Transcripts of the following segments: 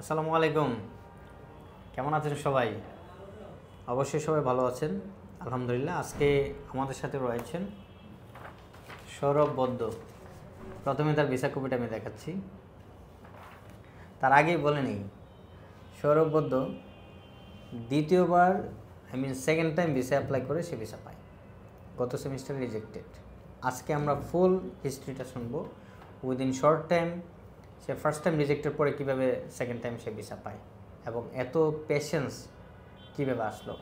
আসসালামু আলাইকুম। কেমন আছেন সবাই? অবশ্যই সবাই ভালো আছেন, আলহামদুলিল্লাহ। আজকে আমাদের সাথে রয়েছেন সৌরভ বদ্দ। প্রথমে তার ভিসা কপিটা আমি দেখাচ্ছি। তার আগেই বলে নেই, সৌরভ বদ্দ দ্বিতীয়বার সেকেন্ড টাইম ভিসা অ্যাপ্লাই করে সে ভিসা পায়। গত সেমিস্টার রিজেক্টেড। আজকে আমরা ফুল হিস্ট্রিটা শুনবো। উইদিন শর্ট টাইম সে ফার্স্ট টাইম রিজেক্টের পরে কীভাবে সেকেন্ড টাইম সে ভিসা পায় এবং এত পেশেন্স কীভাবে আসলো।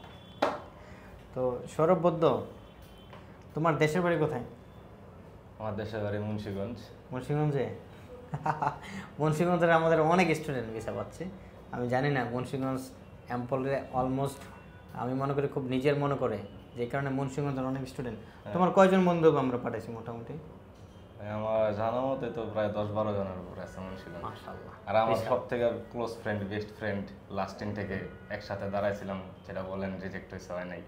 তো সৌরভ বদ্দ, তোমার দেশের বাড়ি কোথায়? আমার দেশের বাড়ি মুন্সিগঞ্জ। মুন্সিগঞ্জে? মুন্সিগঞ্জের আমাদের অনেক স্টুডেন্ট ভিসা পাচ্ছে। আমি জানি না মুন্সিগঞ্জ অ্যাম্পলে অলমোস্ট আমি মনে করি খুব নিজের মনে করে, যে কারণে মুন্সিগঞ্জের অনেক স্টুডেন্ট। তোমার কয়জন বন্ধু আমরা পাঠাইছি মোটামুটি? আমার জানা মতে তো প্রায় 10-12 জনের উপরে আছে মুন্সিগঞ্জ। মাশাআল্লাহ। আর আমার সব থেকে close friend, best friend, last ইনটেকে একসাথে দাঁড়াইছিলাম, যেটা বলেন রিজেক্ট হয়েছে, হয় নাই।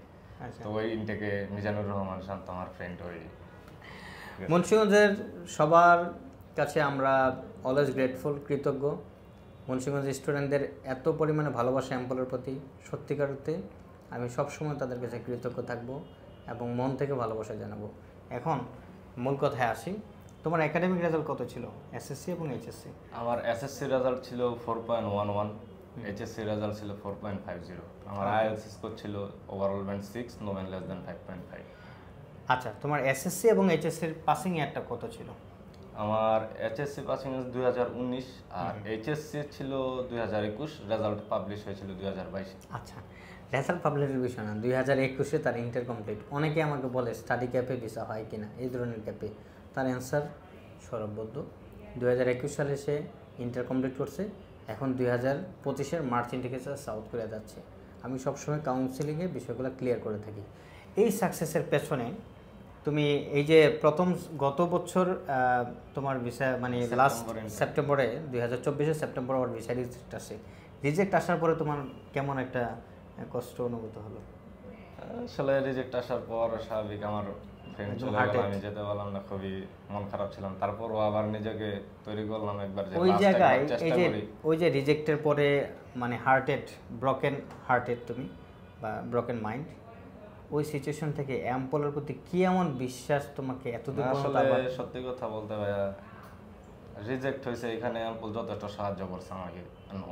তো ওই ইনটেকে মিজানুর রহমান শান্ত আমার ফ্রেন্ড। ওই মুন্সিগঞ্জের সবার কাছে আমরা অলওয়েজ গ্রেটফুল, কৃতজ্ঞ। মুন্সিগঞ্জ স্টুডেন্টদের এত পরিমাণে ভালোবাসা অ্যাম্পলের প্রতি, সত্যিকার অর্থে আমি সবসময় তাদের কাছে কৃতজ্ঞ থাকবো এবং মন থেকে ভালোবাসা জানাবো। এখন মূল কথায় আসি, তোমার একাডেমিক রেজাল্ট কত ছিল এসএসসি এবং এইচএসসি? আমার এসএসসি রেজাল্ট ছিল 4.11, এইচএসসি রেজাল্ট ছিল 4.50। আমার আইএলটিএস স্কোর ছিল overall band 6, no band less than 5.5। আচ্ছা, তোমার এসএসসি এবং এইচএসসির পাসিং ইয়ারটা কত ছিল? আমার এইচএসসি পাসিং 2019 আর এইচএসসি ছিল 2021, রেজাল্ট পাবলিশ হয়েছিল 2022। আচ্ছা, রেজাল্ট পাবলিশের বিষয় না, 2021-এ তার ইন্টার কমপ্লিট। অনেকে আমাকে বলে স্টাডি ক্যাপে ভিসা হয় কিনা, এই ধরনের ক্যাপে। তার অ্যান্সার সৌরভ বদ্দ 2021 সালে সে ইন্টার কমপ্লিট করছে। এখন 2025-এর মার্চ ইন্টিগ্রেশন সাউথ কোরিয়া যাচ্ছে। আমি সবসময় কাউন্সিলিংয়ে বিষয়গুলো ক্লিয়ার করে থাকি। এই সাকসেসের পেছনে তুমি এই যে গত বছর তোমার ভিসা লাস্ট সেপ্টেম্বরে 2024-এর সেপ্টেম্বরে ওর ভিসা রিজেক্ট আসে। রিজেক্ট আসার পরে তোমার কেমন একটা কষ্ট অনুভূত হলো? আসলে রিজেক্ট আসার পর স্বাভাবিক আমার ফ্রেন্ড চলে গেল, আমি যেতে পারলাম না, খুবই মন খারাপ ছিলাম। তারপরও আবার নিজেকে তৈরি করলাম একবার যে ওই জায়গায় ওই যে রিজেক্টের পরে ব্রোকেন হার্টেড তুমি বা ব্রোকেন মাইন্ড, ওই সিচুয়েশন থেকে অ্যাম্পলের প্রতি কি এমন বিশ্বাস তোমাকে এতদূর? আসলে সত্যি কথা বলতে ভাইয়া, রিজেক্ট হয়েছে এখানে অ্যাম্পল যথেষ্ট সাহায্য করছে আমাকে।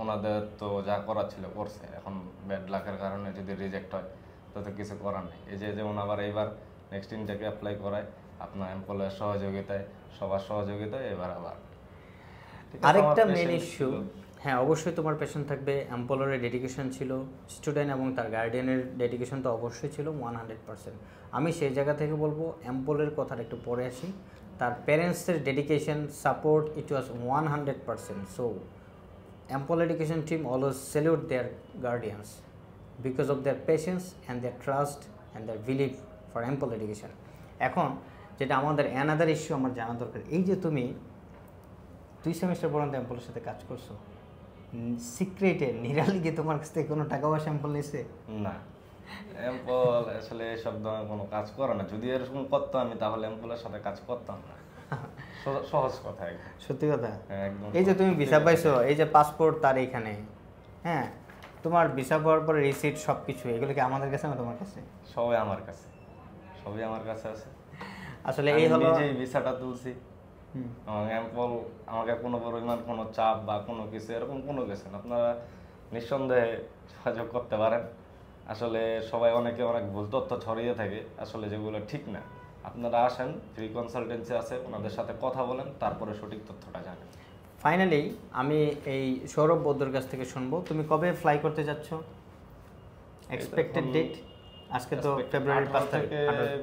ওনাদের তো যা করার ছিল করছে, এখন ব্যাড লাকের কারণে যদি রিজেক্ট হয় তো কিছু করার নেই। এই যে যেমন আবার এইবার নেক্সট ইনটেকে অ্যাপ্লাই করায় আপনার অ্যাম্পলের সহযোগিতায়, সবার সহযোগিতায় এবার আবার আরেকটা মেন ইস্যু। হ্যাঁ, অবশ্যই তোমার পেশেন্ট থাকবে, অ্যাম্পলের ডেডিকেশন ছিল, স্টুডেন্ট এবং তার গার্ডিয়ানের ডেডিকেশন তো অবশ্যই ছিল 100%। আমি সেই জায়গা থেকে বলবো অ্যাম্পলের কথাটা একটু পরে আসি। তার প্যারেন্টসের dedication, support, it was 100%। So ample education team always salute their guardians because of their patience and their trust and their believe for ample education. এখন যেটা আমাদের অ্যানাদার ইস্যু আমার জানা দরকার, এই যে তুমি 2 সেমিস্টার পর্যন্ত অ্যাম্পলের সাথে কাজ করছো, সিক্রেটে নিরালি কি তোমার কাছ থেকে কোনো টাকা পয়সা অ্যাম্পল নিছে? না, অ্যাম্পল আসলে এসব ধরনের কোনো কাজ করে না। যদি এরকম করতাম আমি, তাহলে অ্যাম্পলের সাথে কাজ করতাম না। সহজ কথা, সত্যি কথা। একদম। এই যে তুমি ভিসা পাইছো, এই যে পাসপোর্ট তার এইখানে, হ্যাঁ, তোমার ভিসা পাওয়ার পরে রিসিট সব কিছু, এগুলো কি আমাদের কাছে না তোমার কাছে? সবই আমার কাছে, সবই আমার কাছে আছে। আসলে এই হলো যে ভিসাটা তুলছি, অ্যাম্পল আমাকে কোনো পরিমাণ কোনো চাপ বা কোনো কিছু এরকম কোনো কিছু না। আপনারা নিঃসন্দেহে যোগাযোগ করতে পারেন। আসলে সবাই অনেকে অনেক ভুল তথ্য ছড়িয়ে থাকে, আসলে যেগুলো ঠিক না। আপনারা আসেন, ফ্রি কনসালটেন্সি আছে, ওনাদের সাথে কথা বলেন, তারপরে সঠিক তথ্যটা জানেন। ফাইনালি আমি এই সৌরভ বদ্দর কাছ থেকে শুনবো, তুমি কবে ফ্লাই করতে যাচ্ছ? Expected date? আজকে তো ফেব্রুয়ারির 5 তারিখ,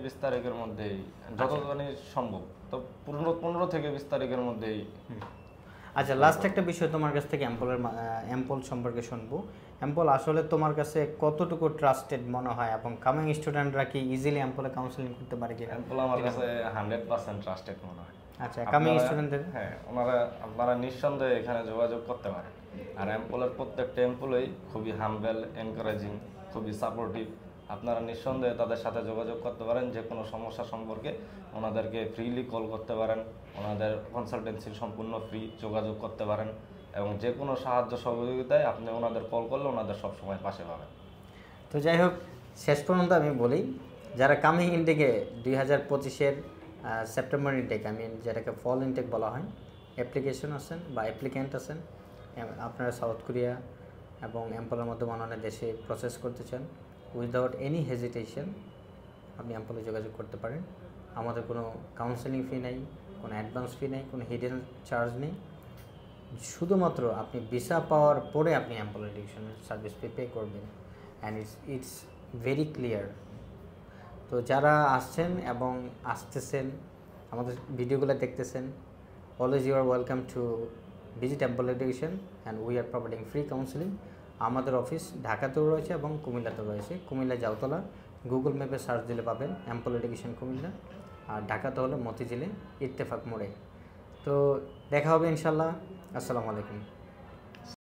20 তারিখের মধ্যেই যতখানি সম্ভব, তো 15 থেকে 20 তারিখের মধ্যেই। আচ্ছা, লাস্ট একটা বিষয় তোমার কাছ থেকে অ্যাম্পল সম্পর্কে শুনবো। অ্যাম্পল আসলে তোমার কাছে কতটুকু ট্রাস্টেড মনে হয় এবং কামিং স্টুডেন্টরা কি ইজিলি অ্যাম্পলে কাউন্সেলিং করতে পারে কিনা? অ্যাম্পল আমার কাছে 100% ট্রাস্টেড মনে হয়। আচ্ছা, কামিং স্টুডেন্টদের? হ্যাঁ, আপনারা নিঃসন্দেহে এখানে যোগাযোগ করতে পারেন। আর অ্যাম্পলের প্রত্যেকটা এমপ্লয়ি খুবই হাম্বেল, এনকারেজিং, খুবই সাপোর্টিভ। আপনারা নিঃসন্দেহে তাদের সাথে যোগাযোগ করতে পারেন। যে কোনো সমস্যা সম্পর্কে ওনাদেরকে ফ্রিলি কল করতে পারেন, ওনাদের কনসালটেন্সি সম্পূর্ণ ফ্রি, যোগাযোগ করতে পারেন এবং যে কোনো সাহায্য সহযোগিতায় আপনি ওনাদের কল করলে ওনাদের সবসময় পাশে পাবেন। তো যাই হোক, শেষ পর্যন্ত আমি বলি, যারা কামিং ইনটেকে 2025-এর সেপ্টেম্বর ইনটেক, যেটাকে ফল ইনটেক বলা হয়, অ্যাপ্লিকেশন আছেন বা অ্যাপ্লিক্যান্ট আছেন, আপনারা সাউথ কোরিয়া এবং অ্যাম্পলের মধ্যে অন্যান্য দেশে প্রসেস করতে চান, উইদাউট এনি হেজিটেশন আপনি অ্যাম্পলে যোগাযোগ করতে পারেন। আমাদের কোনো কাউন্সেলিং ফি নেই, কোনো অ্যাডভান্স ফি নেই, কোনো হিডেন চার্জ নেই। শুধুমাত্র আপনি ভিসা পাওয়ার পরে আপনি অ্যাম্পল এডুকেশনের সার্ভিস পে করবেন, অ্যান্ড ইটস ভেরি ক্লিয়ার। তো যারা আসছেন এবং আসতেছেন, আমাদের ভিডিওগুলো দেখতেছেন, always you are welcome to visit Ample Education and we are providing free counselling. আমাদের অফিস ঢাকাতেও রয়েছে এবং কুমিল্লাতেও রয়েছে। কুমিল্লা জাউতলা, গুগল ম্যাপে সার্চ দিলে পাবেন অ্যাম্পল এডুকেশন কুমিল্লা, আর ঢাকাতে হলো মতিঝিলে ইত্তেফাক মোড়ে। তো দেখা হবে ইনশাল্লাহ। আসসালামু আলাইকুম।